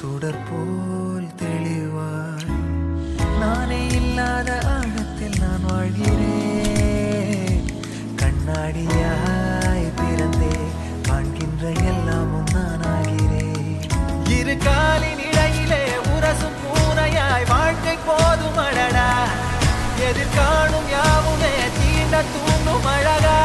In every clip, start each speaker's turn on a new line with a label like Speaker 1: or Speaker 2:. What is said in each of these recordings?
Speaker 1: சுடற்போல் தெளிவாய் நானே இல்லாத ஆழத்தில் நான் வாழ்கிறேன். கண்ணாடியாய் பிறந்தே காண்கின்ற எல்லாமும் நான் ஆகிறேன். இரு காலின் இடையிலே உரசும் பூனையாய் வாழ்க்கை போதும் அடடா. எதிர்காணும் யாவுமே தீண்ட தூண்டும் அழகா.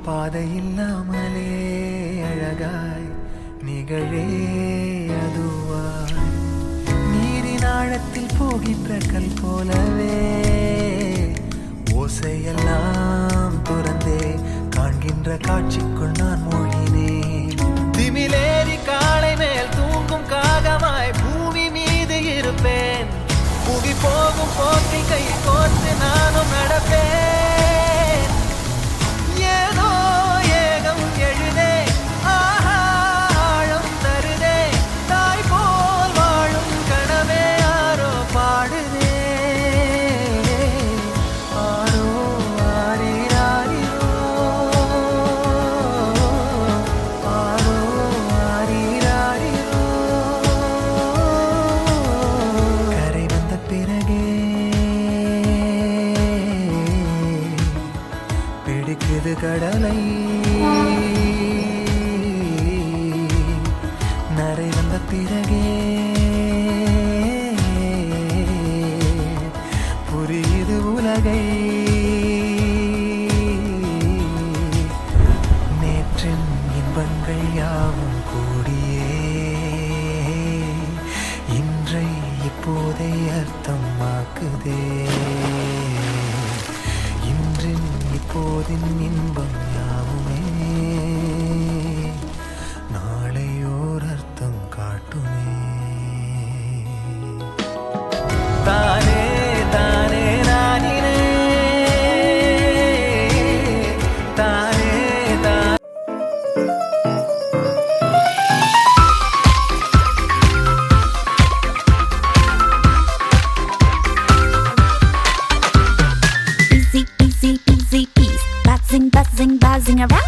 Speaker 1: பாதை இல்லாமலே அழகாய் நிகழே அதுவாய் நீரின் ஆழத்தில் போகின்ற கல் போலவே ஓசையெல்லாம் துறந்தே காண்கின்ற காட்சிக்குள் நான் மூழ்கினேன். திமிலேறி காலை மேல் தூங்கும் காகமாய் பூமி மீது இருப்பேன். புவி போகும் போக்கில் கை கோர்த்து நானும் நடப்பேன். பிடிக்குது கடலை நரை வந்த பிறகே புரியுது உலகை. நேற்றின் இன்பங்கள் யாவும் கூடியே இன்றை இப்போதை அர்த்தமாக்குதே. இப்போதின் இன்பம் யாவுமே நாளை ஓர் அர்த்தம் காட்டுமே. தானே தானே நானினே தானே தான்.
Speaker 2: Buzzing around